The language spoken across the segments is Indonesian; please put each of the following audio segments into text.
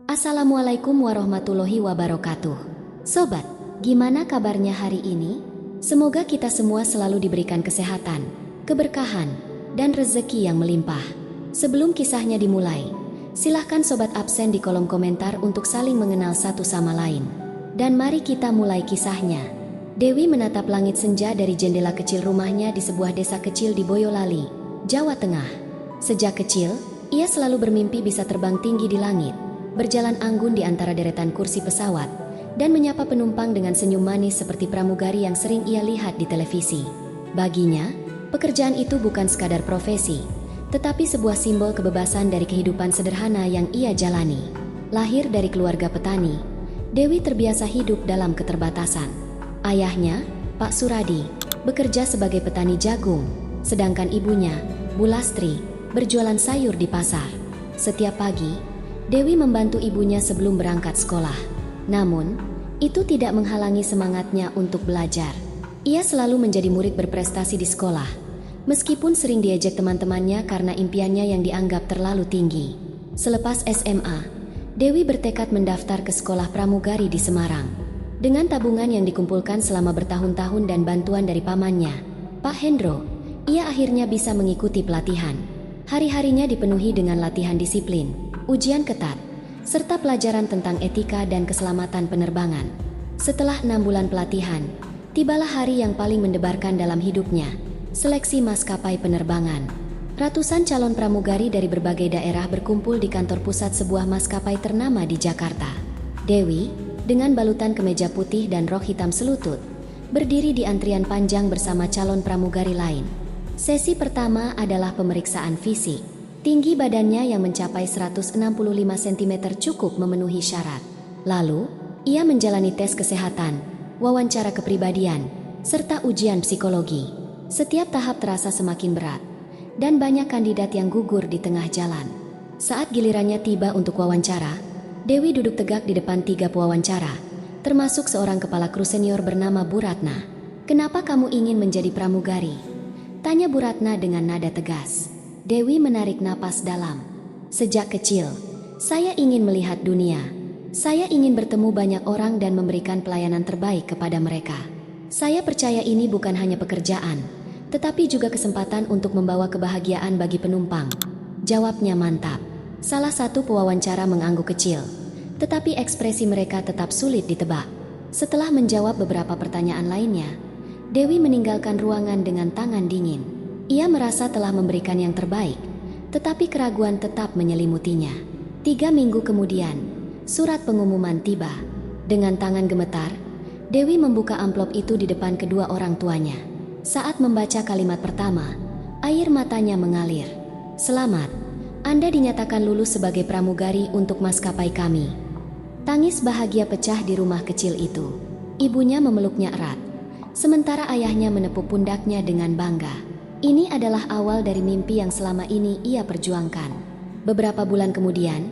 Assalamualaikum warahmatullahi wabarakatuh. Sobat, gimana kabarnya hari ini? Semoga kita semua selalu diberikan kesehatan, keberkahan, dan rezeki yang melimpah. Sebelum kisahnya dimulai, silahkan sobat absen di kolom komentar untuk saling mengenal satu sama lain. Dan mari kita mulai kisahnya. Dewi menatap langit senja dari jendela kecil rumahnya di sebuah desa kecil di Boyolali, Jawa Tengah. Sejak kecil, ia selalu bermimpi bisa terbang tinggi di langit, berjalan anggun di antara deretan kursi pesawat, dan menyapa penumpang dengan senyum manis seperti pramugari yang sering ia lihat di televisi. Baginya, pekerjaan itu bukan sekadar profesi, tetapi sebuah simbol kebebasan dari kehidupan sederhana yang ia jalani. Lahir dari keluarga petani, Dewi terbiasa hidup dalam keterbatasan. Ayahnya, Pak Suradi, bekerja sebagai petani jagung, sedangkan ibunya, Bu Lastri, berjualan sayur di pasar. Setiap pagi, Dewi membantu ibunya sebelum berangkat sekolah. Namun, itu tidak menghalangi semangatnya untuk belajar. Ia selalu menjadi murid berprestasi di sekolah, meskipun sering diejek teman-temannya karena impiannya yang dianggap terlalu tinggi. Selepas SMA, Dewi bertekad mendaftar ke sekolah pramugari di Semarang. Dengan tabungan yang dikumpulkan selama bertahun-tahun dan bantuan dari pamannya, Pak Hendro, ia akhirnya bisa mengikuti pelatihan. Hari-harinya dipenuhi dengan latihan disiplin, ujian ketat, serta pelajaran tentang etika dan keselamatan penerbangan. Setelah 6 bulan pelatihan, tibalah hari yang paling mendebarkan dalam hidupnya, seleksi maskapai penerbangan. Ratusan calon pramugari dari berbagai daerah berkumpul di kantor pusat sebuah maskapai ternama di Jakarta. Dewi, dengan balutan kemeja putih dan rok hitam selutut, berdiri di antrian panjang bersama calon pramugari lain. Sesi pertama adalah pemeriksaan fisik. Tinggi badannya yang mencapai 165 cm cukup memenuhi syarat. Lalu, ia menjalani tes kesehatan, wawancara kepribadian, serta ujian psikologi. Setiap tahap terasa semakin berat, dan banyak kandidat yang gugur di tengah jalan. Saat gilirannya tiba untuk wawancara, Dewi duduk tegak di depan 3 pewawancara, termasuk seorang kepala kru senior bernama Bu Ratna. "Kenapa kamu ingin menjadi pramugari?" tanya Bu Ratna dengan nada tegas. Dewi menarik napas dalam. "Sejak kecil, saya ingin melihat dunia. Saya ingin bertemu banyak orang dan memberikan pelayanan terbaik kepada mereka. Saya percaya ini bukan hanya pekerjaan, tetapi juga kesempatan untuk membawa kebahagiaan bagi penumpang." Jawabnya mantap. Salah satu pewawancara mengangguk kecil, tetapi ekspresi mereka tetap sulit ditebak. Setelah menjawab beberapa pertanyaan lainnya, Dewi meninggalkan ruangan dengan tangan dingin. Ia merasa telah memberikan yang terbaik, tetapi keraguan tetap menyelimutinya. 3 minggu kemudian, surat pengumuman tiba. Dengan tangan gemetar, Dewi membuka amplop itu di depan kedua orang tuanya. Saat membaca kalimat pertama, air matanya mengalir. "Selamat, Anda dinyatakan lulus sebagai pramugari untuk maskapai kami." Tangis bahagia pecah di rumah kecil itu. Ibunya memeluknya erat, sementara ayahnya menepuk pundaknya dengan bangga. Ini adalah awal dari mimpi yang selama ini ia perjuangkan. Beberapa bulan kemudian,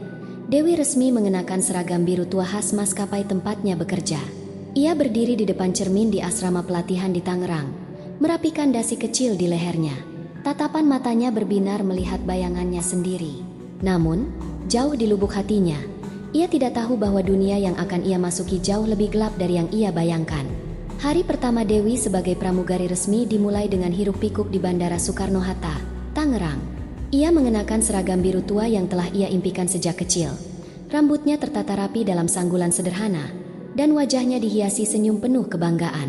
Dewi resmi mengenakan seragam biru tua khas maskapai tempatnya bekerja. Ia berdiri di depan cermin di asrama pelatihan di Tangerang, merapikan dasi kecil di lehernya. Tatapan matanya berbinar melihat bayangannya sendiri. Namun, jauh di lubuk hatinya, ia tidak tahu bahwa dunia yang akan ia masuki jauh lebih gelap dari yang ia bayangkan. Hari pertama Dewi sebagai pramugari resmi dimulai dengan hiruk-pikuk di Bandara Soekarno-Hatta, Tangerang. Ia mengenakan seragam biru tua yang telah ia impikan sejak kecil. Rambutnya tertata rapi dalam sanggulan sederhana, dan wajahnya dihiasi senyum penuh kebanggaan.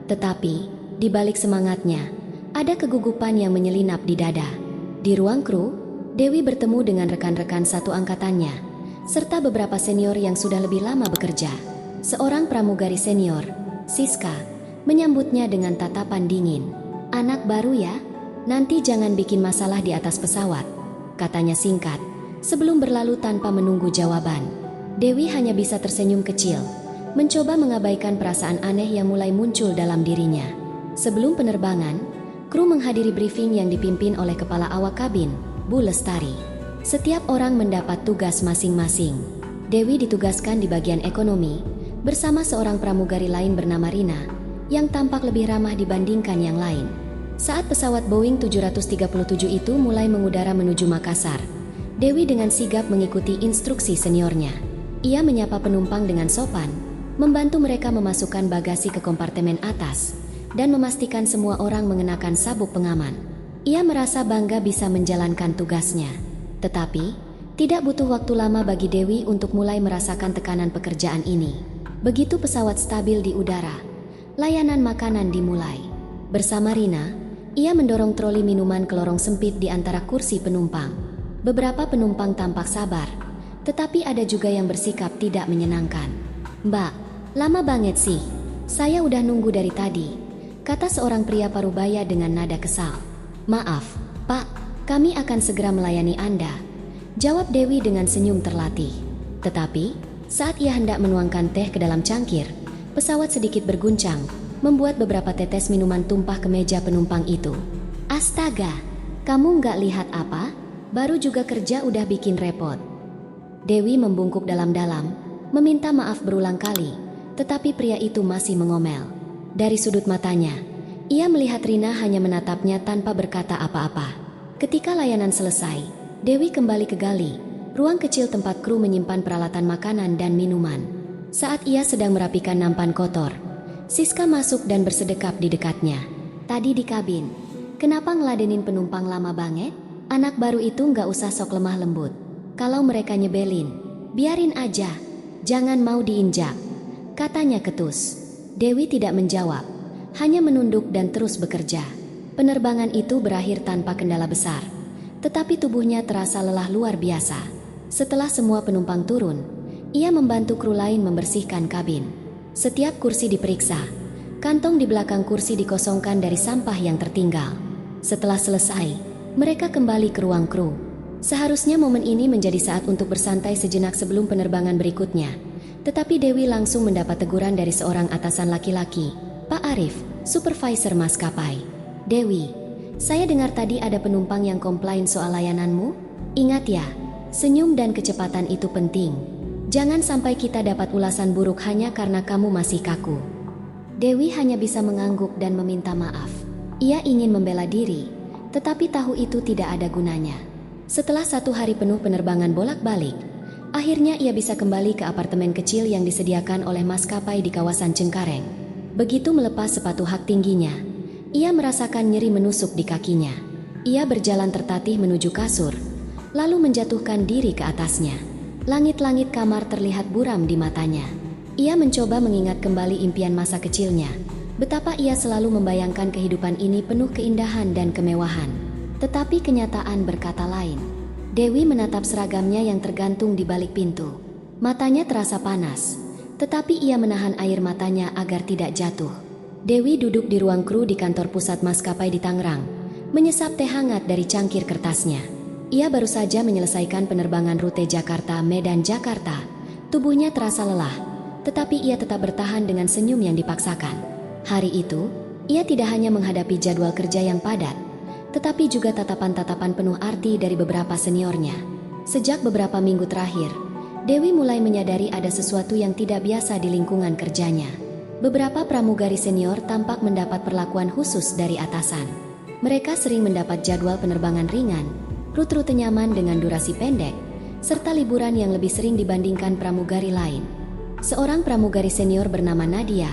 Tetapi, di balik semangatnya, ada kegugupan yang menyelinap di dada. Di ruang kru, Dewi bertemu dengan rekan-rekan satu angkatannya, serta beberapa senior yang sudah lebih lama bekerja. Seorang pramugari senior, Siska, menyambutnya dengan tatapan dingin. "Anak baru ya? Nanti jangan bikin masalah di atas pesawat," katanya singkat, sebelum berlalu tanpa menunggu jawaban. Dewi hanya bisa tersenyum kecil, mencoba mengabaikan perasaan aneh yang mulai muncul dalam dirinya. Sebelum penerbangan, kru menghadiri briefing yang dipimpin oleh kepala awak kabin, Bu Lestari. Setiap orang mendapat tugas masing-masing. Dewi ditugaskan di bagian ekonomi, bersama seorang pramugari lain bernama Rina, yang tampak lebih ramah dibandingkan yang lain. Saat pesawat Boeing 737 itu mulai mengudara menuju Makassar, Dewi dengan sigap mengikuti instruksi seniornya. Ia menyapa penumpang dengan sopan, membantu mereka memasukkan bagasi ke kompartemen atas, dan memastikan semua orang mengenakan sabuk pengaman. Ia merasa bangga bisa menjalankan tugasnya. Tetapi, tidak butuh waktu lama bagi Dewi untuk mulai merasakan tekanan pekerjaan ini. Begitu pesawat stabil di udara, layanan makanan dimulai. Bersama Rina, ia mendorong troli minuman ke lorong sempit di antara kursi penumpang. Beberapa penumpang tampak sabar, tetapi ada juga yang bersikap tidak menyenangkan. "Mbak, lama banget sih. Saya udah nunggu dari tadi," kata seorang pria parubaya dengan nada kesal. "Maaf, Pak, kami akan segera melayani Anda," jawab Dewi dengan senyum terlatih. Tetapi, saat ia hendak menuangkan teh ke dalam cangkir, pesawat sedikit berguncang, membuat beberapa tetes minuman tumpah ke meja penumpang itu. "Astaga, kamu nggak lihat apa? Baru juga kerja udah bikin repot." Dewi membungkuk dalam-dalam, meminta maaf berulang kali, tetapi pria itu masih mengomel. Dari sudut matanya, ia melihat Rina hanya menatapnya tanpa berkata apa-apa. Ketika layanan selesai, Dewi kembali ke gali, ruang kecil tempat kru menyimpan peralatan makanan dan minuman. Saat ia sedang merapikan nampan kotor, Siska masuk dan bersedekap di dekatnya. "Tadi di kabin, kenapa ngeladenin penumpang lama banget? Anak baru itu nggak usah sok lemah lembut. Kalau mereka nyebelin, biarin aja, jangan mau diinjak," katanya ketus. Dewi tidak menjawab, hanya menunduk dan terus bekerja. Penerbangan itu berakhir tanpa kendala besar, tetapi tubuhnya terasa lelah luar biasa. Setelah semua penumpang turun, ia membantu kru lain membersihkan kabin. Setiap kursi diperiksa, kantong di belakang kursi dikosongkan dari sampah yang tertinggal. Setelah selesai, mereka kembali ke ruang kru. Seharusnya momen ini menjadi saat untuk bersantai sejenak sebelum penerbangan berikutnya. Tetapi Dewi langsung mendapat teguran dari seorang atasan laki-laki, "Pak Arif, supervisor maskapai." "Dewi, saya dengar tadi ada penumpang yang komplain soal layananmu. Ingat ya, senyum dan kecepatan itu penting. Jangan sampai kita dapat ulasan buruk hanya karena kamu masih kaku." Dewi hanya bisa mengangguk dan meminta maaf. Ia ingin membela diri, tetapi tahu itu tidak ada gunanya. Setelah 1 hari penuh penerbangan bolak-balik, akhirnya ia bisa kembali ke apartemen kecil yang disediakan oleh maskapai di kawasan Cengkareng. Begitu melepas sepatu hak tingginya, ia merasakan nyeri menusuk di kakinya. Ia berjalan tertatih menuju kasur, lalu menjatuhkan diri ke atasnya. Langit-langit kamar terlihat buram di matanya. Ia mencoba mengingat kembali impian masa kecilnya, betapa ia selalu membayangkan kehidupan ini penuh keindahan dan kemewahan. Tetapi kenyataan berkata lain. Dewi menatap seragamnya yang tergantung di balik pintu. Matanya terasa panas, tetapi ia menahan air matanya agar tidak jatuh. Dewi duduk di ruang kru di kantor pusat maskapai di Tangerang, menyesap teh hangat dari cangkir kertasnya. Ia baru saja menyelesaikan penerbangan rute Jakarta-Medan Jakarta. Tubuhnya terasa lelah, tetapi ia tetap bertahan dengan senyum yang dipaksakan. Hari itu, ia tidak hanya menghadapi jadwal kerja yang padat, tetapi juga tatapan-tatapan penuh arti dari beberapa seniornya. Sejak beberapa minggu terakhir, Dewi mulai menyadari ada sesuatu yang tidak biasa di lingkungan kerjanya. Beberapa pramugari senior tampak mendapat perlakuan khusus dari atasan. Mereka sering mendapat jadwal penerbangan ringan, rute nyaman dengan durasi pendek, serta liburan yang lebih sering dibandingkan pramugari lain. Seorang pramugari senior bernama Nadia,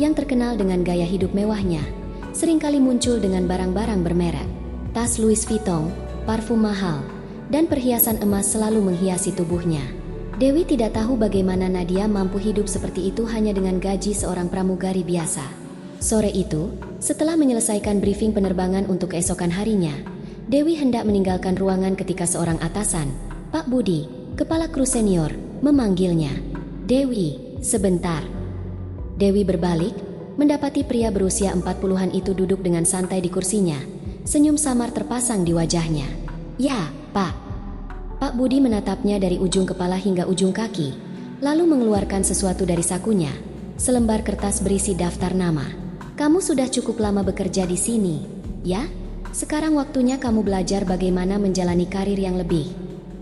yang terkenal dengan gaya hidup mewahnya, seringkali muncul dengan barang-barang bermerek. Tas Louis Vuitton, parfum mahal, dan perhiasan emas selalu menghiasi tubuhnya. Dewi tidak tahu bagaimana Nadia mampu hidup seperti itu hanya dengan gaji seorang pramugari biasa. Sore itu, setelah menyelesaikan briefing penerbangan untuk keesokan harinya, Dewi hendak meninggalkan ruangan ketika seorang atasan, Pak Budi, kepala kru senior, memanggilnya. "Dewi, sebentar." Dewi berbalik, mendapati pria berusia 40-an itu duduk dengan santai di kursinya. Senyum samar terpasang di wajahnya. "Ya, Pak." Pak Budi menatapnya dari ujung kepala hingga ujung kaki, lalu mengeluarkan sesuatu dari sakunya, selembar kertas berisi daftar nama. "Kamu sudah cukup lama bekerja di sini, ya? Sekarang waktunya kamu belajar bagaimana menjalani karir yang lebih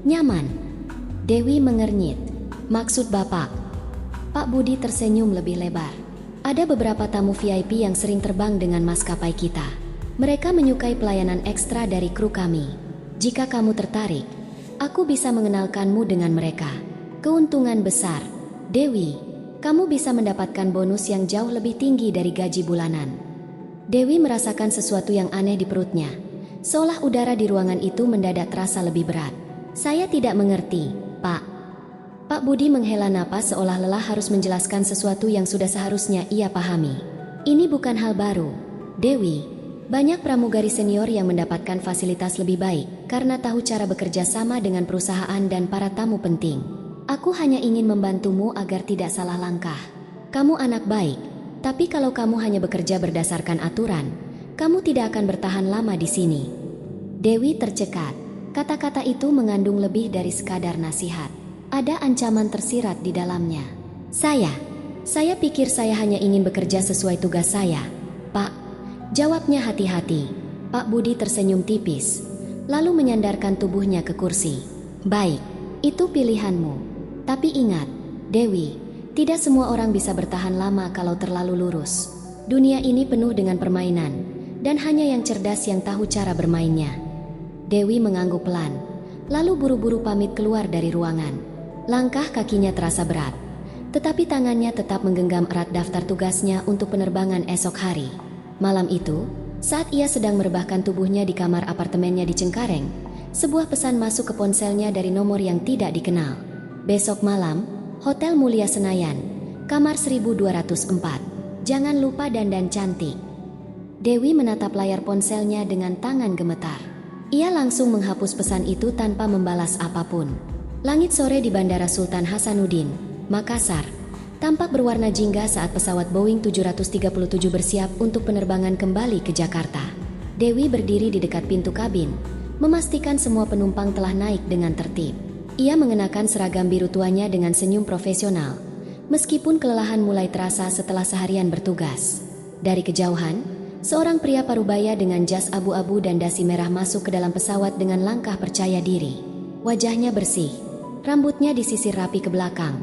nyaman." Dewi mengernyit. "Maksud Bapak?" Pak Budi tersenyum lebih lebar. "Ada beberapa tamu VIP yang sering terbang dengan maskapai kita. Mereka menyukai pelayanan ekstra dari kru kami. Jika kamu tertarik, aku bisa mengenalkanmu dengan mereka. Keuntungan besar. Dewi, kamu bisa mendapatkan bonus yang jauh lebih tinggi dari gaji bulanan. Dewi merasakan sesuatu yang aneh di perutnya. Seolah udara di ruangan itu mendadak terasa lebih berat. Saya tidak mengerti, Pak. Pak Budi menghela napas seolah lelah harus menjelaskan sesuatu yang sudah seharusnya ia pahami. Ini bukan hal baru, Dewi. Banyak pramugari senior yang mendapatkan fasilitas lebih baik karena tahu cara bekerja sama dengan perusahaan dan para tamu penting. Aku hanya ingin membantumu agar tidak salah langkah. Kamu anak baik, tapi kalau kamu hanya bekerja berdasarkan aturan, kamu tidak akan bertahan lama di sini. Dewi tercekat. Kata-kata itu mengandung lebih dari sekadar nasihat. Ada ancaman tersirat di dalamnya. Saya pikir saya hanya ingin bekerja sesuai tugas saya, Pak. Jawabnya hati-hati. Pak Budi tersenyum tipis, lalu menyandarkan tubuhnya ke kursi. Baik, itu pilihanmu. Tapi ingat, Dewi, tidak semua orang bisa bertahan lama kalau terlalu lurus. Dunia ini penuh dengan permainan, dan hanya yang cerdas yang tahu cara bermainnya. Dewi mengangguk pelan, lalu buru-buru pamit keluar dari ruangan. Langkah kakinya terasa berat, tetapi tangannya tetap menggenggam erat daftar tugasnya untuk penerbangan esok hari. Malam itu, saat ia sedang merebahkan tubuhnya di kamar apartemennya di Cengkareng, sebuah pesan masuk ke ponselnya dari nomor yang tidak dikenal. Besok malam, Hotel Mulia Senayan, kamar 1204. Jangan lupa dandan cantik. Dewi menatap layar ponselnya dengan tangan gemetar. Ia langsung menghapus pesan itu tanpa membalas apapun. Langit sore di Bandara Sultan Hasanuddin, Makassar, tampak berwarna jingga saat pesawat Boeing 737 bersiap untuk penerbangan kembali ke Jakarta. Dewi berdiri di dekat pintu kabin, memastikan semua penumpang telah naik dengan tertib. Ia mengenakan seragam biru tuanya dengan senyum profesional, meskipun kelelahan mulai terasa setelah seharian bertugas. Dari kejauhan, seorang pria parubaya dengan jas abu-abu dan dasi merah masuk ke dalam pesawat dengan langkah percaya diri. Wajahnya bersih, rambutnya disisir rapi ke belakang,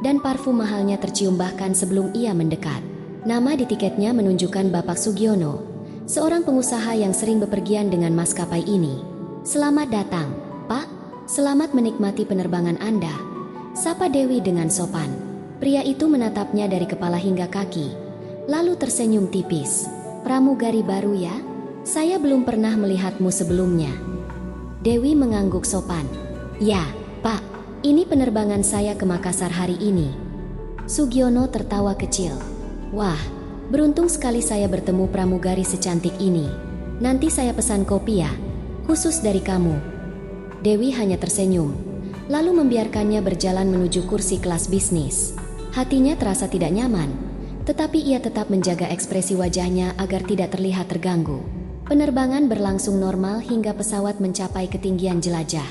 dan parfum mahalnya tercium bahkan sebelum ia mendekat. Nama di tiketnya menunjukkan Bapak Sugiono, seorang pengusaha yang sering bepergian dengan maskapai ini. Selamat datang, Pak. Selamat menikmati penerbangan Anda, sapa Dewi dengan sopan. Pria itu menatapnya dari kepala hingga kaki, lalu tersenyum tipis. Pramugari baru ya? Saya belum pernah melihatmu sebelumnya. Dewi mengangguk sopan. Ya, Pak. Ini penerbangan saya ke Makassar hari ini. Sugiono tertawa kecil. Wah, beruntung sekali saya bertemu pramugari secantik ini. Nanti saya pesan kopi ya, khusus dari kamu. Dewi hanya tersenyum, lalu membiarkannya berjalan menuju kursi kelas bisnis. Hatinya terasa tidak nyaman, tetapi ia tetap menjaga ekspresi wajahnya agar tidak terlihat terganggu. Penerbangan berlangsung normal hingga pesawat mencapai ketinggian jelajah.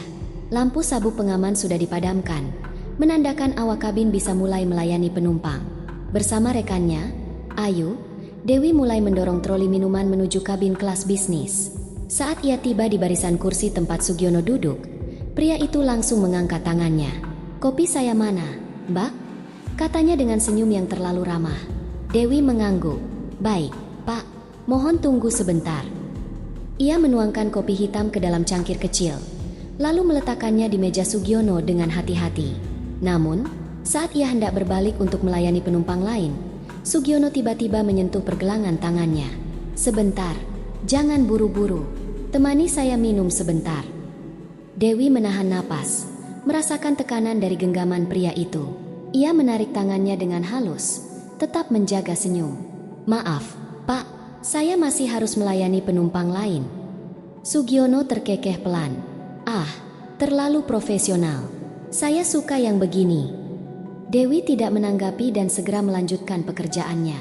Lampu sabuk pengaman sudah dipadamkan, menandakan awak kabin bisa mulai melayani penumpang. Bersama rekannya, Ayu, Dewi mulai mendorong troli minuman menuju kabin kelas bisnis. Saat ia tiba di barisan kursi tempat Sugiono duduk, pria itu langsung mengangkat tangannya. Kopi saya mana, Mbak? Katanya dengan senyum yang terlalu ramah. Dewi mengangguk. Baik, Pak, mohon tunggu sebentar. Ia menuangkan kopi hitam ke dalam cangkir kecil, lalu meletakkannya di meja Sugiono dengan hati-hati. Namun, saat ia hendak berbalik untuk melayani penumpang lain, Sugiono tiba-tiba menyentuh pergelangan tangannya. Sebentar, jangan buru-buru. Temani saya minum sebentar. Dewi menahan napas, merasakan tekanan dari genggaman pria itu. Ia menarik tangannya dengan halus, tetap menjaga senyum. Maaf, Pak, saya masih harus melayani penumpang lain. Sugiono terkekeh pelan. Ah, terlalu profesional. Saya suka yang begini. Dewi tidak menanggapi dan segera melanjutkan pekerjaannya.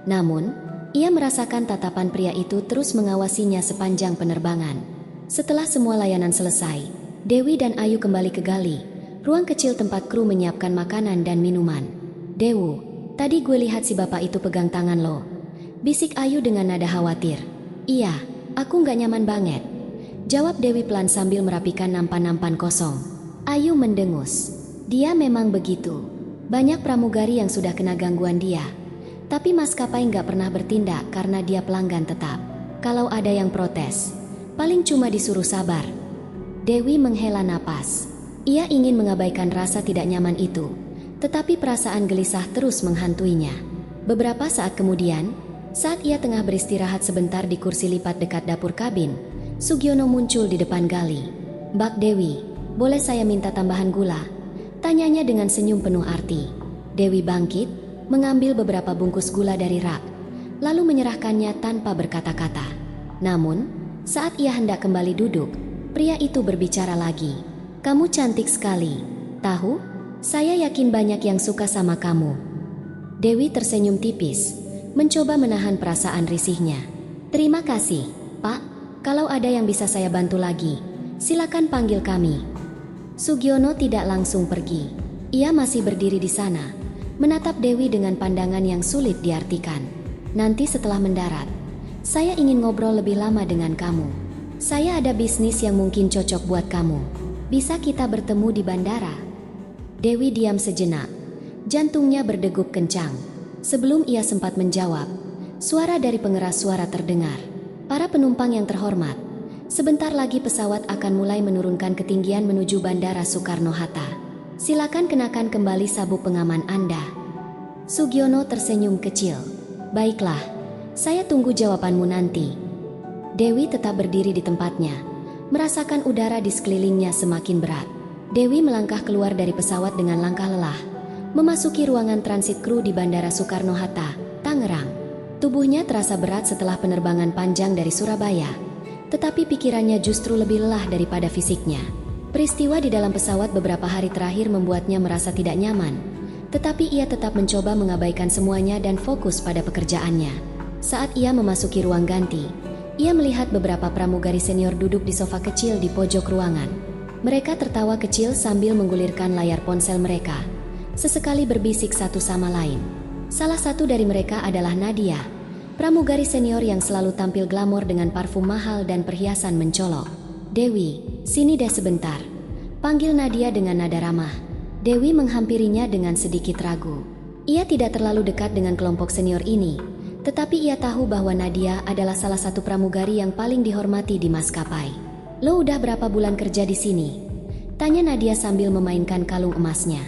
Namun, ia merasakan tatapan pria itu terus mengawasinya sepanjang penerbangan. Setelah semua layanan selesai, Dewi dan Ayu kembali ke gali, ruang kecil tempat kru menyiapkan makanan dan minuman. Dewu, tadi gue lihat si bapak itu pegang tangan lo, bisik Ayu dengan nada khawatir. Iya, aku nggak nyaman banget, jawab Dewi pelan sambil merapikan nampan-nampan kosong. Ayu mendengus. Dia memang begitu. Banyak pramugari yang sudah kena gangguan dia. Tapi maskapai nggak pernah bertindak karena dia pelanggan tetap. Kalau ada yang protes, paling cuma disuruh sabar. Dewi menghela napas. Ia ingin mengabaikan rasa tidak nyaman itu, tetapi perasaan gelisah terus menghantuinya. Beberapa saat kemudian, saat ia tengah beristirahat sebentar di kursi lipat dekat dapur kabin, Sugiono muncul di depan Gali. "Mbak Dewi, boleh saya minta tambahan gula?" tanyanya dengan senyum penuh arti. Dewi bangkit, mengambil beberapa bungkus gula dari rak, lalu menyerahkannya tanpa berkata-kata. Namun, saat ia hendak kembali duduk, pria itu berbicara lagi. "Kamu cantik sekali. Tahu, saya yakin banyak yang suka sama kamu." Dewi tersenyum tipis, mencoba menahan perasaan risihnya. "Terima kasih, Pak. Kalau ada yang bisa saya bantu lagi, silakan panggil kami." Sugiono tidak langsung pergi. Ia masih berdiri di sana, menatap Dewi dengan pandangan yang sulit diartikan. "Nanti setelah mendarat, saya ingin ngobrol lebih lama dengan kamu. Saya ada bisnis yang mungkin cocok buat kamu. Bisa kita bertemu di bandara?" Dewi diam sejenak. Jantungnya berdegup kencang. Sebelum ia sempat menjawab, suara dari pengeras suara terdengar. "Para penumpang yang terhormat, sebentar lagi pesawat akan mulai menurunkan ketinggian menuju Bandara Soekarno-Hatta. Silakan kenakan kembali sabuk pengaman Anda." Sugiono tersenyum kecil. "Baiklah, saya tunggu jawabanmu nanti." Dewi tetap berdiri di tempatnya, merasakan udara di sekelilingnya semakin berat. Dewi melangkah keluar dari pesawat dengan langkah lelah, memasuki ruangan transit kru di Bandara Soekarno-Hatta, Tangerang. Tubuhnya terasa berat setelah penerbangan panjang dari Surabaya, tetapi pikirannya justru lebih lelah daripada fisiknya. Peristiwa di dalam pesawat beberapa hari terakhir membuatnya merasa tidak nyaman, tetapi ia tetap mencoba mengabaikan semuanya dan fokus pada pekerjaannya. Saat ia memasuki ruang ganti, ia melihat beberapa pramugari senior duduk di sofa kecil di pojok ruangan. Mereka tertawa kecil sambil menggulirkan layar ponsel mereka, sesekali berbisik satu sama lain. Salah satu dari mereka adalah Nadia, pramugari senior yang selalu tampil glamor dengan parfum mahal dan perhiasan mencolok. "Dewi, sini deh sebentar," panggil Nadia dengan nada ramah. Dewi menghampirinya dengan sedikit ragu. Ia tidak terlalu dekat dengan kelompok senior ini, tetapi ia tahu bahwa Nadia adalah salah satu pramugari yang paling dihormati di maskapai. "Lo udah berapa bulan kerja di sini?" tanya Nadia sambil memainkan kalung emasnya.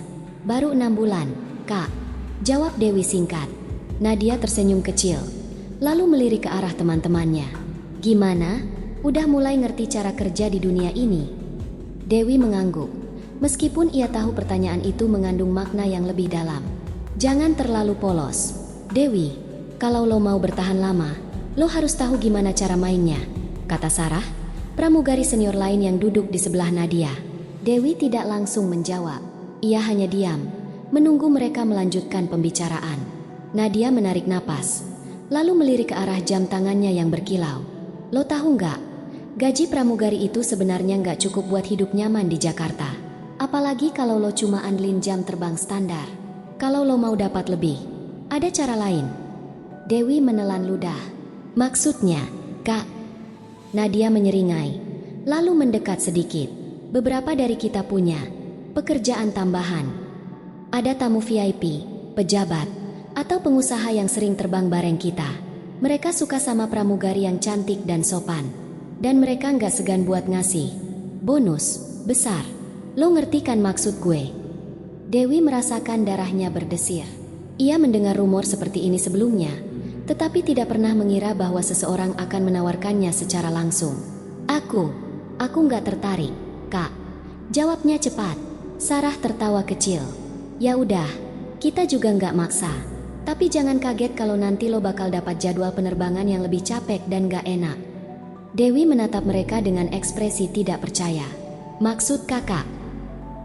"Baru 6 bulan, Kak," jawab Dewi singkat. Nadia tersenyum kecil, lalu melirik ke arah teman-temannya. "Gimana? Udah mulai ngerti cara kerja di dunia ini?" Dewi mengangguk, meskipun ia tahu pertanyaan itu mengandung makna yang lebih dalam. "Jangan terlalu polos, Dewi. Kalau lo mau bertahan lama, lo harus tahu gimana cara mainnya," kata Sarah, pramugari senior lain yang duduk di sebelah Nadia. Dewi tidak langsung menjawab. Ia hanya diam, menunggu mereka melanjutkan pembicaraan. Nadia menarik napas, lalu melirik ke arah jam tangannya yang berkilau. "Lo tahu nggak? Gaji pramugari itu sebenarnya nggak cukup buat hidup nyaman di Jakarta. Apalagi kalau lo cuma andelin jam terbang standar. Kalau lo mau dapat lebih, ada cara lain." Dewi menelan ludah. "Maksudnya, Kak?" Nadia menyeringai, lalu mendekat sedikit. "Beberapa dari kita punya pekerjaan tambahan. Ada tamu VIP, pejabat, atau pengusaha yang sering terbang bareng kita. Mereka suka sama pramugari yang cantik dan sopan. Dan mereka nggak segan buat ngasih bonus besar. Lo ngerti kan maksud gue?" Dewi merasakan darahnya berdesir. Ia mendengar rumor seperti ini sebelumnya, tetapi tidak pernah mengira bahwa seseorang akan menawarkannya secara langsung. Aku nggak tertarik, Kak," jawabnya cepat. Sarah tertawa kecil. "Ya udah, kita juga nggak maksa. Tapi jangan kaget kalau nanti lo bakal dapat jadwal penerbangan yang lebih capek dan nggak enak." Dewi menatap mereka dengan ekspresi tidak percaya. "Maksud kakak?"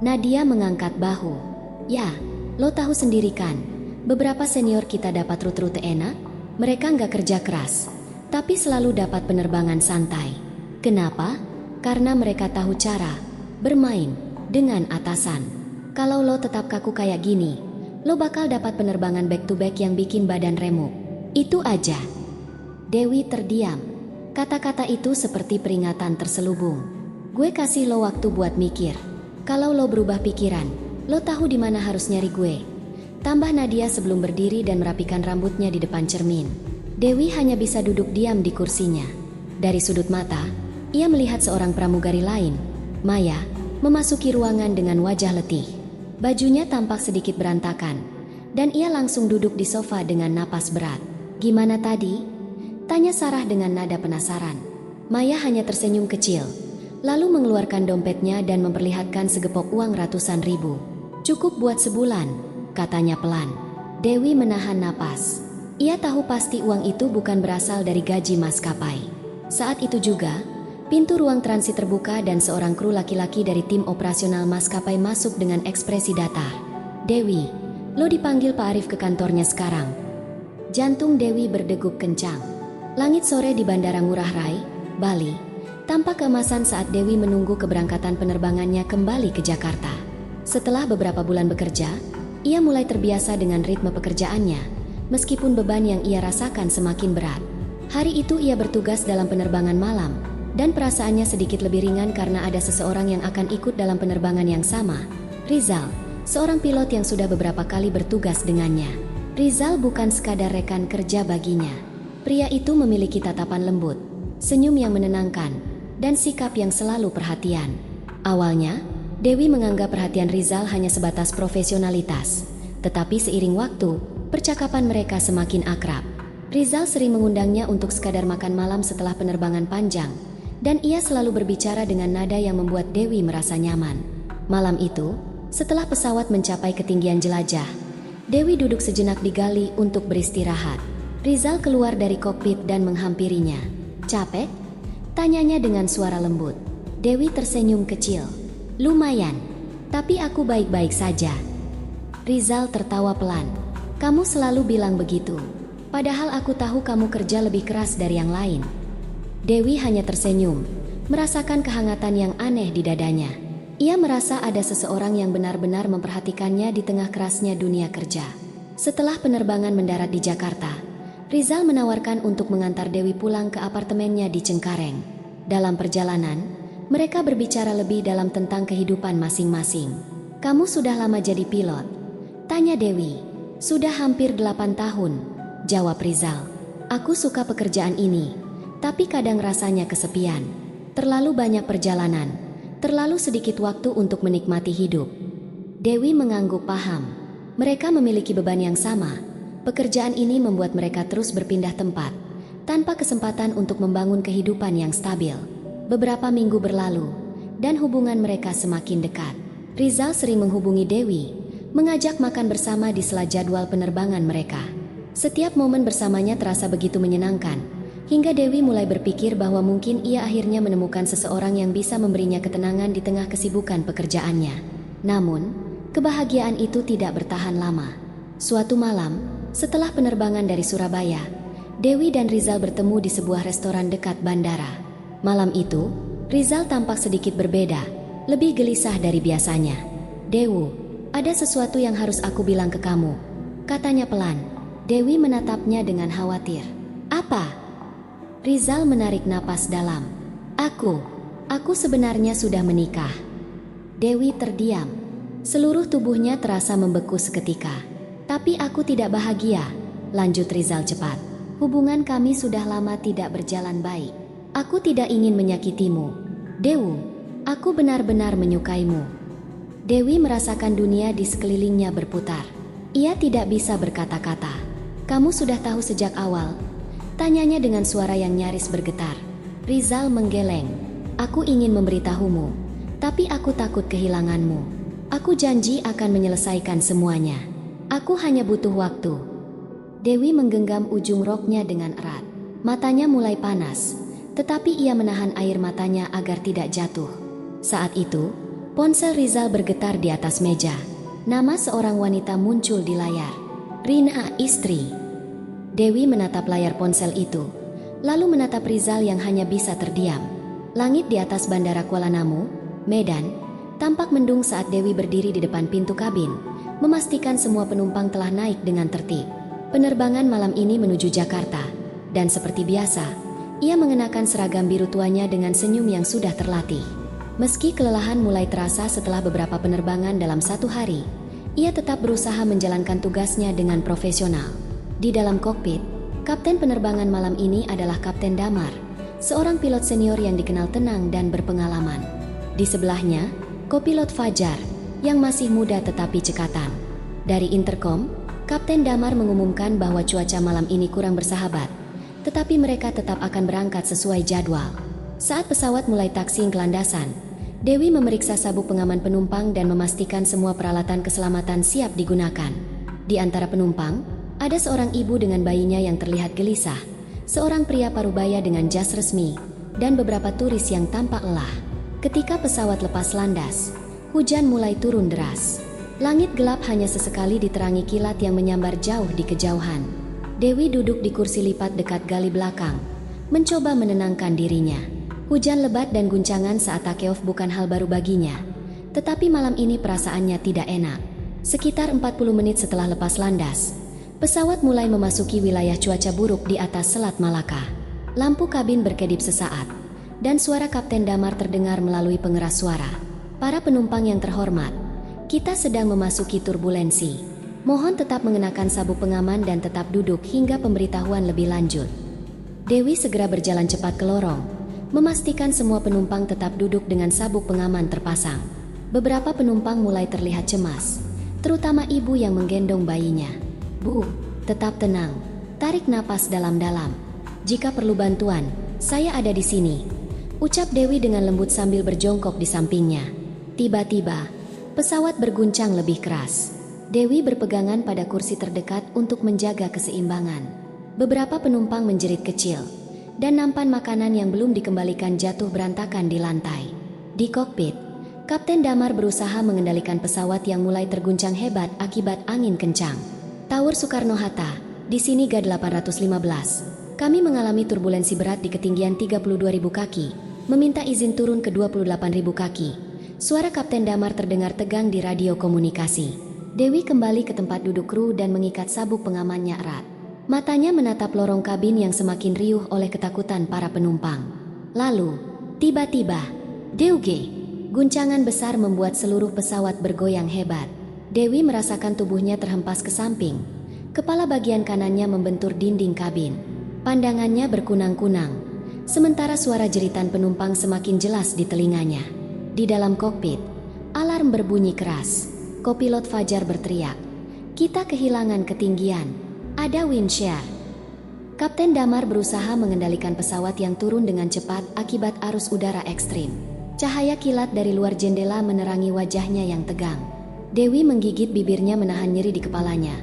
Nadia mengangkat bahu. "Ya, lo tahu sendiri kan, beberapa senior kita dapat rute-rute enak. Mereka nggak kerja keras, tapi selalu dapat penerbangan santai. Kenapa? Karena mereka tahu cara bermain dengan atasan. Kalau lo tetap kaku kayak gini, lo bakal dapat penerbangan back-to-back yang bikin badan remuk. Itu aja." Dewi terdiam. Kata-kata itu seperti peringatan terselubung. "Gue kasih lo waktu buat mikir. Kalau lo berubah pikiran, lo tahu di mana harus nyari gue," tambah Nadia sebelum berdiri dan merapikan rambutnya di depan cermin. Dewi hanya bisa duduk diam di kursinya. Dari sudut mata, ia melihat seorang pramugari lain, Maya, memasuki ruangan dengan wajah letih. Bajunya tampak sedikit berantakan, dan ia langsung duduk di sofa dengan napas berat. "Gimana tadi?" tanya Sarah dengan nada penasaran. Maya hanya tersenyum kecil, lalu mengeluarkan dompetnya dan memperlihatkan segepok uang ratusan ribu. "Cukup buat sebulan," katanya pelan. Dewi menahan napas. Ia tahu pasti uang itu bukan berasal dari gaji maskapai. Saat itu juga, pintu ruang transit terbuka dan seorang kru laki-laki dari tim operasional maskapai masuk dengan ekspresi datar. "Dewi, lo dipanggil Pak Arif ke kantornya sekarang." Jantung Dewi berdegup kencang. Langit sore di Bandara Ngurah Rai, Bali, tampak keemasan saat Dewi menunggu keberangkatan penerbangannya kembali ke Jakarta. Setelah beberapa bulan bekerja, ia mulai terbiasa dengan ritme pekerjaannya, meskipun beban yang ia rasakan semakin berat. Hari itu ia bertugas dalam penerbangan malam, dan perasaannya sedikit lebih ringan karena ada seseorang yang akan ikut dalam penerbangan yang sama. Rizal, seorang pilot yang sudah beberapa kali bertugas dengannya. Rizal bukan sekadar rekan kerja baginya. Pria itu memiliki tatapan lembut, senyum yang menenangkan, dan sikap yang selalu perhatian. Awalnya, Dewi menganggap perhatian Rizal hanya sebatas profesionalitas, tetapi seiring waktu, percakapan mereka semakin akrab. Rizal sering mengundangnya untuk sekadar makan malam setelah penerbangan panjang, dan ia selalu berbicara dengan nada yang membuat Dewi merasa nyaman. Malam itu, setelah pesawat mencapai ketinggian jelajah, Dewi duduk sejenak di gali untuk beristirahat. Rizal keluar dari kokpit dan menghampirinya. "Capek?" tanyanya dengan suara lembut. Dewi tersenyum kecil. "Lumayan, tapi aku baik-baik saja." Rizal tertawa pelan. "Kamu selalu bilang begitu. Padahal aku tahu kamu kerja lebih keras dari yang lain." Dewi hanya tersenyum, merasakan kehangatan yang aneh di dadanya. Ia merasa ada seseorang yang benar-benar memperhatikannya di tengah kerasnya dunia kerja. Setelah penerbangan mendarat di Jakarta, Rizal menawarkan untuk mengantar Dewi pulang ke apartemennya di Cengkareng. Dalam perjalanan, mereka berbicara lebih dalam tentang kehidupan masing-masing. "Kamu sudah lama jadi pilot?" tanya Dewi. "Sudah hampir 8 tahun, jawab Rizal. "Aku suka pekerjaan ini, tapi kadang rasanya kesepian. Terlalu banyak perjalanan, terlalu sedikit waktu untuk menikmati hidup." Dewi mengangguk paham. Mereka memiliki beban yang sama. Pekerjaan ini membuat mereka terus berpindah tempat, tanpa kesempatan untuk membangun kehidupan yang stabil. Beberapa minggu berlalu, dan hubungan mereka semakin dekat. Rizal sering menghubungi Dewi, mengajak makan bersama di sela jadwal penerbangan mereka. Setiap momen bersamanya terasa begitu menyenangkan, hingga Dewi mulai berpikir bahwa mungkin ia akhirnya menemukan seseorang yang bisa memberinya ketenangan di tengah kesibukan pekerjaannya. Namun, kebahagiaan itu tidak bertahan lama. Suatu malam, setelah penerbangan dari Surabaya, Dewi dan Rizal bertemu di sebuah restoran dekat bandara. Malam itu, Rizal tampak sedikit berbeda, lebih gelisah dari biasanya. "Dewu, ada sesuatu yang harus aku bilang ke kamu," katanya pelan. Dewi menatapnya dengan khawatir. "Apa?" Rizal menarik napas dalam. Aku sebenarnya sudah menikah." Dewi terdiam. Seluruh tubuhnya terasa membeku seketika. "Tapi aku tidak bahagia," lanjut Rizal cepat. "Hubungan kami sudah lama tidak berjalan baik. Aku tidak ingin menyakitimu, Dewu. Aku benar-benar menyukaimu." Dewi merasakan dunia di sekelilingnya berputar. Ia tidak bisa berkata-kata. "Kamu sudah tahu sejak awal?" tanyanya dengan suara yang nyaris bergetar. Rizal menggeleng. "Aku ingin memberitahumu, tapi aku takut kehilanganmu. Aku janji akan menyelesaikan semuanya. Aku hanya butuh waktu." Dewi menggenggam ujung roknya dengan erat. Matanya mulai panas, tetapi ia menahan air matanya agar tidak jatuh. Saat itu, ponsel Rizal bergetar di atas meja. Nama seorang wanita muncul di layar. "Rina, istri." Dewi menatap layar ponsel itu, lalu menatap Rizal yang hanya bisa terdiam. Langit di atas Bandara Kuala Namu, Medan, tampak mendung saat Dewi berdiri di depan pintu kabin, memastikan semua penumpang telah naik dengan tertib. Penerbangan malam ini menuju Jakarta, dan seperti biasa, ia mengenakan seragam biru tuanya dengan senyum yang sudah terlatih. Meski kelelahan mulai terasa setelah beberapa penerbangan dalam satu hari, ia tetap berusaha menjalankan tugasnya dengan profesional. Di dalam kokpit, kapten penerbangan malam ini adalah Kapten Damar, seorang pilot senior yang dikenal tenang dan berpengalaman. Di sebelahnya, kopilot Fajar, yang masih muda tetapi cekatan. Dari interkom, Kapten Damar mengumumkan bahwa cuaca malam ini kurang bersahabat, tetapi mereka tetap akan berangkat sesuai jadwal. Saat pesawat mulai taksing ke landasan, Dewi memeriksa sabuk pengaman penumpang dan memastikan semua peralatan keselamatan siap digunakan. Di antara penumpang, ada seorang ibu dengan bayinya yang terlihat gelisah, seorang pria parubaya dengan jas resmi, dan beberapa turis yang tampak lelah. Ketika pesawat lepas landas, hujan mulai turun deras. Langit gelap hanya sesekali diterangi kilat yang menyambar jauh di kejauhan. Dewi duduk di kursi lipat dekat gali belakang, mencoba menenangkan dirinya. Hujan lebat dan guncangan saat takeoff bukan hal baru baginya. Tetapi malam ini perasaannya tidak enak. Sekitar 40 menit setelah lepas landas, pesawat mulai memasuki wilayah cuaca buruk di atas Selat Malaka. Lampu kabin berkedip sesaat, dan suara Kapten Damar terdengar melalui pengeras suara. Para penumpang yang terhormat, kita sedang memasuki turbulensi. Mohon tetap mengenakan sabuk pengaman dan tetap duduk hingga pemberitahuan lebih lanjut. Dewi segera berjalan cepat ke lorong, memastikan semua penumpang tetap duduk dengan sabuk pengaman terpasang. Beberapa penumpang mulai terlihat cemas, terutama ibu yang menggendong bayinya. Bu, tetap tenang, tarik napas dalam-dalam. Jika perlu bantuan, saya ada di sini, ucap Dewi dengan lembut sambil berjongkok di sampingnya. Tiba-tiba, pesawat berguncang lebih keras. Dewi berpegangan pada kursi terdekat untuk menjaga keseimbangan. Beberapa penumpang menjerit kecil, dan nampan makanan yang belum dikembalikan jatuh berantakan di lantai. Di kokpit, Kapten Damar berusaha mengendalikan pesawat yang mulai terguncang hebat akibat angin kencang. Tower Soekarno-Hatta, di sini GA815. Kami mengalami turbulensi berat di ketinggian 32.000 kaki, meminta izin turun ke 28.000 kaki. Suara Kapten Damar terdengar tegang di radio komunikasi. Dewi kembali ke tempat duduk kru dan mengikat sabuk pengamannya erat. Matanya menatap lorong kabin yang semakin riuh oleh ketakutan para penumpang. Lalu, tiba-tiba, Deuge! Guncangan besar membuat seluruh pesawat bergoyang hebat. Dewi merasakan tubuhnya terhempas ke samping. Kepala bagian kanannya membentur dinding kabin. Pandangannya berkunang-kunang, sementara suara jeritan penumpang semakin jelas di telinganya. Di dalam kokpit, alarm berbunyi keras. Kopilot Fajar berteriak, "Kita kehilangan ketinggian. Ada wind shear." Kapten Damar berusaha mengendalikan pesawat yang turun dengan cepat akibat arus udara ekstrim. Cahaya kilat dari luar jendela menerangi wajahnya yang tegang. Dewi menggigit bibirnya menahan nyeri di kepalanya.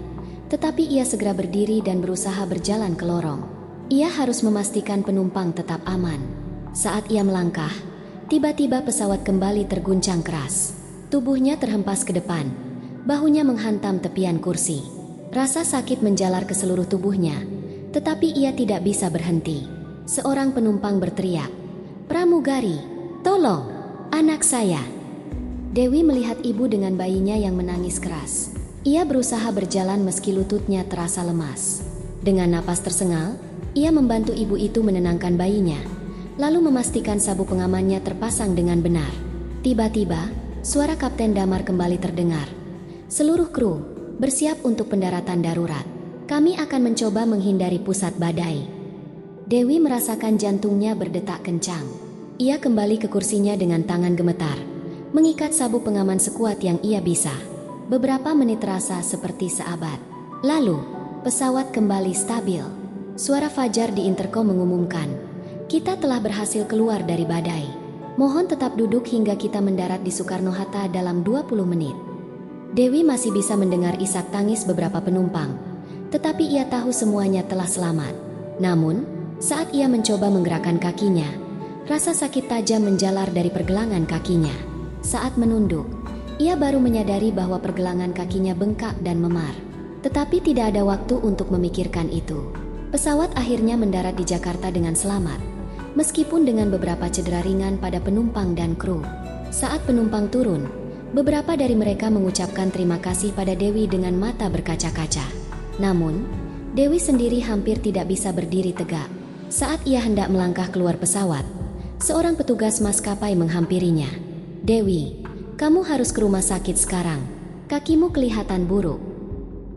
Tetapi ia segera berdiri dan berusaha berjalan ke lorong. Ia harus memastikan penumpang tetap aman. Saat ia melangkah, tiba-tiba pesawat kembali terguncang keras. Tubuhnya terhempas ke depan, bahunya menghantam tepian kursi. Rasa sakit menjalar ke seluruh tubuhnya, tetapi ia tidak bisa berhenti. Seorang penumpang berteriak, "Pramugari, tolong, anak saya." Dewi melihat ibu dengan bayinya yang menangis keras. Ia berusaha berjalan meski lututnya terasa lemas. Dengan napas tersengal, ia membantu ibu itu menenangkan bayinya, lalu memastikan sabuk pengamannya terpasang dengan benar. Tiba-tiba, suara Kapten Damar kembali terdengar. "Seluruh kru, bersiap untuk pendaratan darurat. Kami akan mencoba menghindari pusat badai." Dewi merasakan jantungnya berdetak kencang. Ia kembali ke kursinya dengan tangan gemetar, mengikat sabuk pengaman sekuat yang ia bisa. Beberapa menit terasa seperti seabad. Lalu, pesawat kembali stabil. Suara Fajar di interkom mengumumkan, "Kita telah berhasil keluar dari badai. Mohon tetap duduk hingga kita mendarat di Soekarno-Hatta dalam 20 menit." Dewi masih bisa mendengar isak tangis beberapa penumpang, tetapi ia tahu semuanya telah selamat. Namun, saat ia mencoba menggerakkan kakinya, rasa sakit tajam menjalar dari pergelangan kakinya. Saat menunduk, ia baru menyadari bahwa pergelangan kakinya bengkak dan memar. Tetapi tidak ada waktu untuk memikirkan itu. Pesawat akhirnya mendarat di Jakarta dengan selamat, meskipun dengan beberapa cedera ringan pada penumpang dan kru. Saat penumpang turun, beberapa dari mereka mengucapkan terima kasih pada Dewi dengan mata berkaca-kaca. Namun, Dewi sendiri hampir tidak bisa berdiri tegak. Saat ia hendak melangkah keluar pesawat, seorang petugas maskapai menghampirinya. "Dewi, kamu harus ke rumah sakit sekarang. Kakimu kelihatan buruk."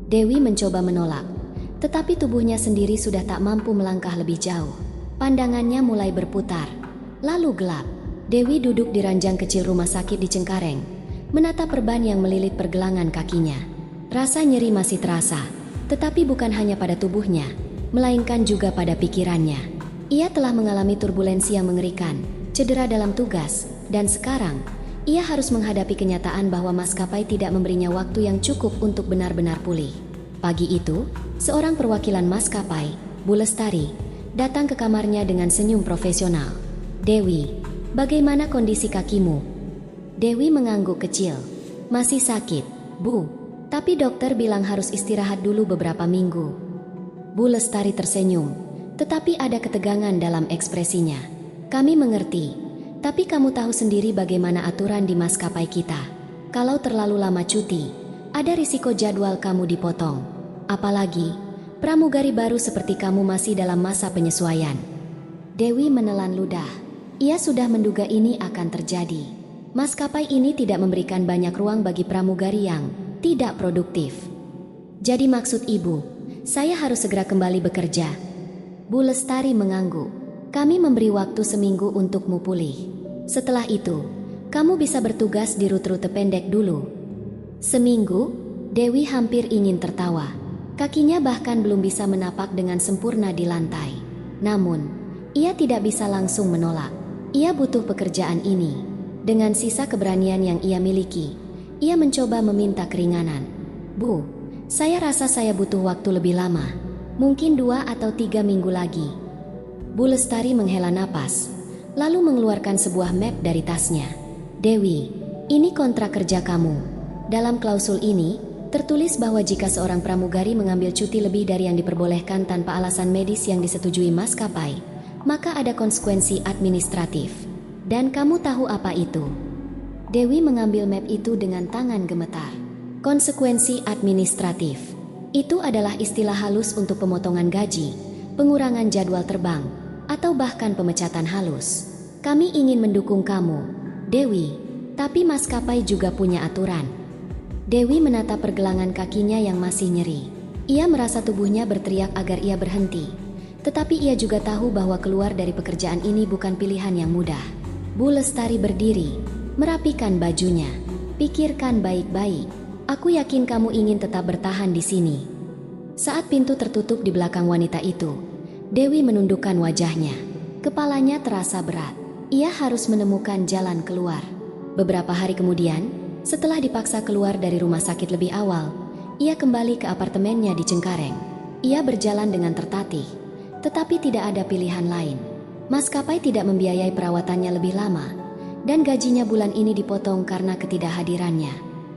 Dewi mencoba menolak, tetapi tubuhnya sendiri sudah tak mampu melangkah lebih jauh. Pandangannya mulai berputar, lalu gelap. Dewi duduk di ranjang kecil rumah sakit di Cengkareng, menatap perban yang melilit pergelangan kakinya. Rasa nyeri masih terasa, tetapi bukan hanya pada tubuhnya, melainkan juga pada pikirannya. Ia telah mengalami turbulensi yang mengerikan, cedera dalam tugas, dan sekarang ia harus menghadapi kenyataan bahwa maskapai tidak memberinya waktu yang cukup untuk benar-benar pulih. Pagi itu, seorang perwakilan maskapai, Bu Lestari, datang ke kamarnya dengan senyum profesional. "Dewi, bagaimana kondisi kakimu?" Dewi mengangguk kecil. "Masih sakit, Bu. Tapi dokter bilang harus istirahat dulu beberapa minggu." Bu Lestari tersenyum, tetapi ada ketegangan dalam ekspresinya. "Kami mengerti. Tapi kamu tahu sendiri bagaimana aturan di maskapai kita. Kalau terlalu lama cuti, ada risiko jadwal kamu dipotong. Apalagi, pramugari baru seperti kamu masih dalam masa penyesuaian." Dewi menelan ludah. Ia sudah menduga ini akan terjadi. Maskapai ini tidak memberikan banyak ruang bagi pramugari yang tidak produktif. "Jadi maksud ibu, saya harus segera kembali bekerja?" Bu Lestari mengangguk. "Kami memberi waktu seminggu untukmu pulih. Setelah itu, kamu bisa bertugas di rute-rute pendek dulu." "Seminggu?" Dewi hampir ingin tertawa. Kakinya bahkan belum bisa menapak dengan sempurna di lantai. Namun, ia tidak bisa langsung menolak. Ia butuh pekerjaan ini. Dengan sisa keberanian yang ia miliki, ia mencoba meminta keringanan. "Bu, saya rasa saya butuh waktu lebih lama. Mungkin 2 atau 3 minggu lagi." Bu Lestari menghela napas, lalu mengeluarkan sebuah map dari tasnya. "Dewi, ini kontrak kerja kamu. Dalam klausul ini, tertulis bahwa jika seorang pramugari mengambil cuti lebih dari yang diperbolehkan tanpa alasan medis yang disetujui maskapai, maka ada konsekuensi administratif. Dan kamu tahu apa itu?" Dewi mengambil map itu dengan tangan gemetar. Konsekuensi administratif. Itu adalah istilah halus untuk pemotongan gaji, pengurangan jadwal terbang, atau bahkan pemecatan halus. "Kami ingin mendukung kamu, Dewi, tapi maskapai juga punya aturan." Dewi menatap pergelangan kakinya yang masih nyeri. Ia merasa tubuhnya berteriak agar ia berhenti. Tetapi ia juga tahu bahwa keluar dari pekerjaan ini bukan pilihan yang mudah. Bu Lestari berdiri, merapikan bajunya. "Pikirkan baik-baik. Aku yakin kamu ingin tetap bertahan di sini." Saat pintu tertutup di belakang wanita itu, Dewi menundukkan wajahnya. Kepalanya terasa berat. Ia harus menemukan jalan keluar. Beberapa hari kemudian, setelah dipaksa keluar dari rumah sakit lebih awal, ia kembali ke apartemennya di Cengkareng. Ia berjalan dengan tertatih, tetapi tidak ada pilihan lain. Maskapai tidak membiayai perawatannya lebih lama, dan gajinya bulan ini dipotong karena ketidakhadirannya.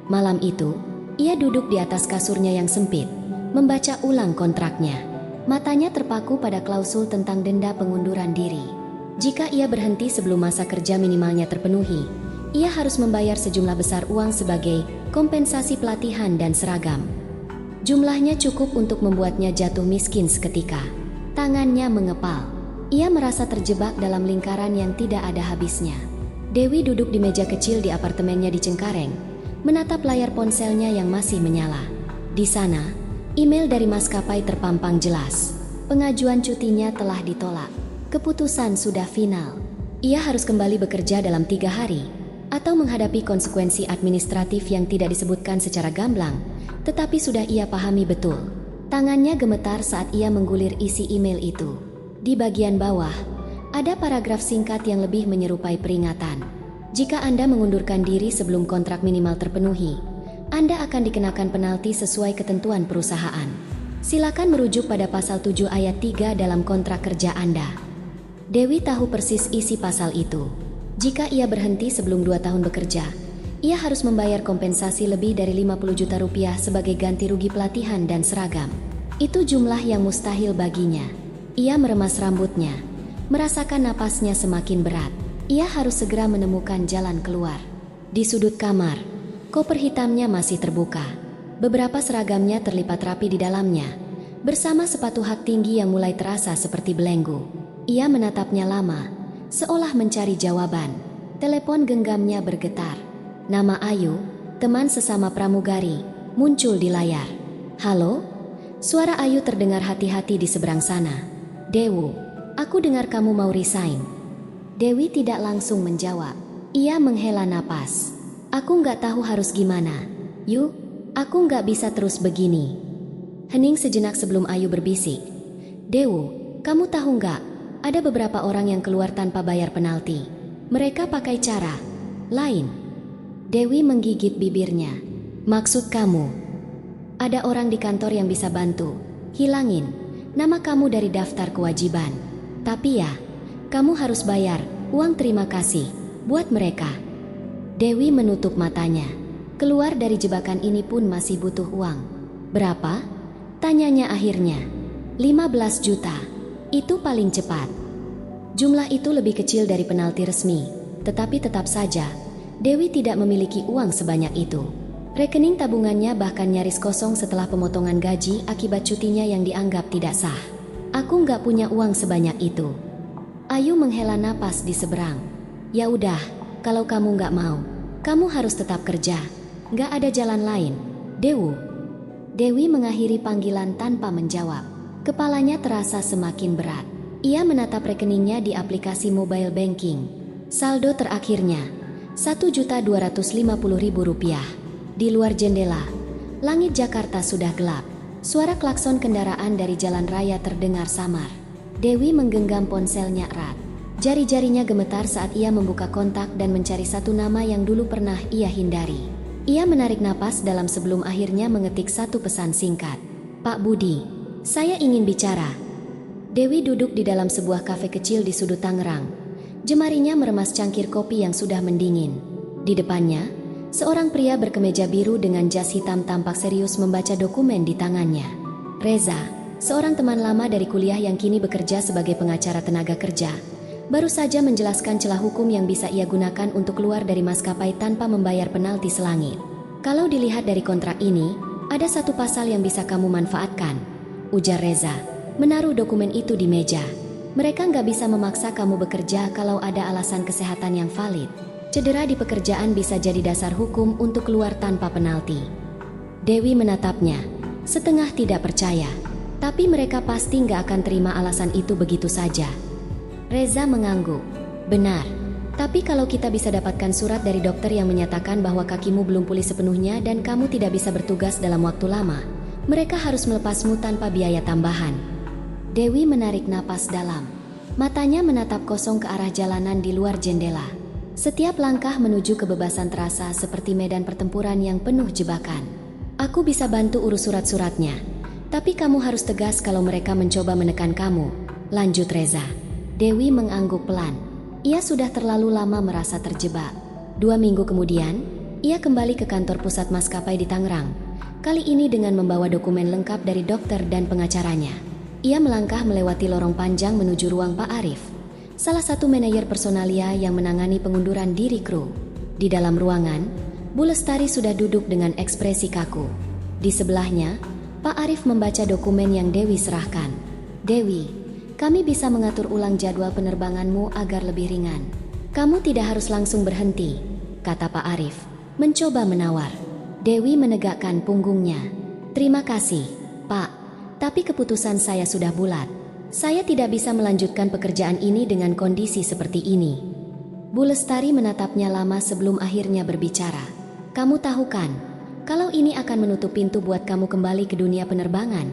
Malam itu, ia duduk di atas kasurnya yang sempit, membaca ulang kontraknya. Matanya terpaku pada klausul tentang denda pengunduran diri. Jika ia berhenti sebelum masa kerja minimalnya terpenuhi, ia harus membayar sejumlah besar uang sebagai kompensasi pelatihan dan seragam. Jumlahnya cukup untuk membuatnya jatuh miskin seketika. Tangannya mengepal. Ia merasa terjebak dalam lingkaran yang tidak ada habisnya. Dewi duduk di meja kecil di apartemennya di Cengkareng, menatap layar ponselnya yang masih menyala. Di sana, email dari maskapai terpampang jelas. Pengajuan cutinya telah ditolak. Keputusan sudah final. Ia harus kembali bekerja dalam 3 hari, atau menghadapi konsekuensi administratif yang tidak disebutkan secara gamblang, tetapi sudah ia pahami betul. Tangannya gemetar saat ia menggulir isi email itu. Di bagian bawah, ada paragraf singkat yang lebih menyerupai peringatan. "Jika Anda mengundurkan diri sebelum kontrak minimal terpenuhi, Anda akan dikenakan penalti sesuai ketentuan perusahaan. Silakan merujuk pada pasal 7 ayat 3 dalam kontrak kerja Anda." Dewi tahu persis isi pasal itu. Jika ia berhenti sebelum 2 tahun bekerja, ia harus membayar kompensasi lebih dari 50 juta rupiah sebagai ganti rugi pelatihan dan seragam. Itu jumlah yang mustahil baginya. Ia meremas rambutnya, merasakan napasnya semakin berat. Ia harus segera menemukan jalan keluar. Di sudut kamar, koper hitamnya masih terbuka. Beberapa seragamnya terlipat rapi di dalamnya, bersama sepatu hak tinggi yang mulai terasa seperti belenggu. Ia menatapnya lama, seolah mencari jawaban. Telepon genggamnya bergetar. Nama Ayu, teman sesama pramugari, muncul di layar. "Halo?" Suara Ayu terdengar hati-hati di seberang sana. "Dewu, aku dengar kamu mau resign." Dewi tidak langsung menjawab. Ia menghela napas. Aku nggak tahu harus gimana. Yuk, aku nggak bisa terus begini. Hening sejenak sebelum Ayu berbisik. Dewu, kamu tahu nggak? Ada beberapa orang yang keluar tanpa bayar penalti. Mereka pakai cara lain. Dewi menggigit bibirnya. Maksud kamu? Ada orang di kantor yang bisa bantu. Hilangin nama kamu dari daftar kewajiban. Tapi ya, kamu harus bayar uang terima kasih buat mereka. Dewi menutup matanya. Keluar dari jebakan ini pun masih butuh uang. Berapa? Tanyanya akhirnya. 15 juta. Itu paling cepat. Jumlah itu lebih kecil dari penalti resmi. Tetapi tetap saja, Dewi tidak memiliki uang sebanyak itu. Rekening tabungannya bahkan nyaris kosong setelah pemotongan gaji akibat cutinya yang dianggap tidak sah. Aku nggak punya uang sebanyak itu. Ayu menghela napas di seberang. Ya udah, kalau kamu nggak mau, kamu harus tetap kerja. Nggak ada jalan lain. Dewu. Dewi mengakhiri panggilan tanpa menjawab. Kepalanya terasa semakin berat. Ia menatap rekeningnya di aplikasi mobile banking. Saldo terakhirnya, Rp1.250.000. Di luar jendela, langit Jakarta sudah gelap. Suara klakson kendaraan dari jalan raya terdengar samar. Dewi menggenggam ponselnya erat. Jari-jarinya gemetar saat ia membuka kontak dan mencari satu nama yang dulu pernah ia hindari. Ia menarik napas dalam sebelum akhirnya mengetik satu pesan singkat. Pak Budi, saya ingin bicara. Dewi duduk di dalam sebuah kafe kecil di sudut Tangerang. Jemarinya meremas cangkir kopi yang sudah mendingin. Di depannya, seorang pria berkemeja biru dengan jas hitam tampak serius membaca dokumen di tangannya. Reza, seorang teman lama dari kuliah yang kini bekerja sebagai pengacara tenaga kerja, baru saja menjelaskan celah hukum yang bisa ia gunakan untuk keluar dari maskapai tanpa membayar penalti selangit. Kalau dilihat dari kontrak ini, ada satu pasal yang bisa kamu manfaatkan, ujar Reza, menaruh dokumen itu di meja. Mereka nggak bisa memaksa kamu bekerja kalau ada alasan kesehatan yang valid. Cedera di pekerjaan bisa jadi dasar hukum untuk keluar tanpa penalti. Dewi menatapnya, setengah tidak percaya. Tapi mereka pasti nggak akan terima alasan itu begitu saja. Reza mengangguk. Benar. Tapi kalau kita bisa dapatkan surat dari dokter yang menyatakan bahwa kakimu belum pulih sepenuhnya dan kamu tidak bisa bertugas dalam waktu lama, mereka harus melepasmu tanpa biaya tambahan. Dewi menarik napas dalam. Matanya menatap kosong ke arah jalanan di luar jendela. Setiap langkah menuju kebebasan terasa seperti medan pertempuran yang penuh jebakan. Aku bisa bantu urus surat-suratnya. Tapi kamu harus tegas kalau mereka mencoba menekan kamu, lanjut Reza. Dewi mengangguk pelan. Ia sudah terlalu lama merasa terjebak. 2 minggu kemudian, ia kembali ke kantor pusat maskapai di Tangerang. Kali ini dengan membawa dokumen lengkap dari dokter dan pengacaranya. Ia melangkah melewati lorong panjang menuju ruang Pak Arif, salah satu manajer personalia yang menangani pengunduran diri kru. Di dalam ruangan, Bu Lestari sudah duduk dengan ekspresi kaku. Di sebelahnya, Pak Arif membaca dokumen yang Dewi serahkan. Dewi, kami bisa mengatur ulang jadwal penerbanganmu agar lebih ringan. Kamu tidak harus langsung berhenti, kata Pak Arif, mencoba menawar. Dewi menegakkan punggungnya. Terima kasih, Pak, tapi keputusan saya sudah bulat. Saya tidak bisa melanjutkan pekerjaan ini dengan kondisi seperti ini. Bu Lestari menatapnya lama sebelum akhirnya berbicara. Kamu tahu kan, kalau ini akan menutup pintu buat kamu kembali ke dunia penerbangan.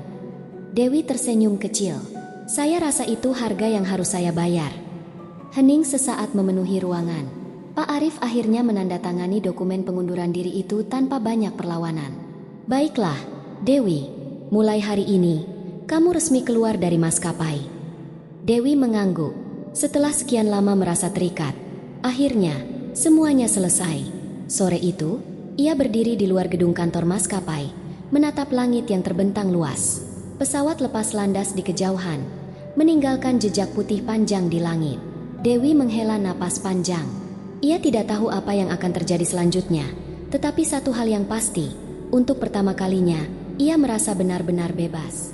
Dewi tersenyum kecil. Saya rasa itu harga yang harus saya bayar. Hening sesaat memenuhi ruangan. Pak Arif akhirnya menandatangani dokumen pengunduran diri itu tanpa banyak perlawanan. Baiklah, Dewi, mulai hari ini, kamu resmi keluar dari maskapai. Dewi mengangguk. Setelah sekian lama merasa terikat, akhirnya, semuanya selesai. Sore itu, ia berdiri di luar gedung kantor maskapai, menatap langit yang terbentang luas. Pesawat lepas landas di kejauhan, meninggalkan jejak putih panjang di langit. Dewi menghela napas panjang. Ia tidak tahu apa yang akan terjadi selanjutnya, tetapi satu hal yang pasti, untuk pertama kalinya, ia merasa benar-benar bebas.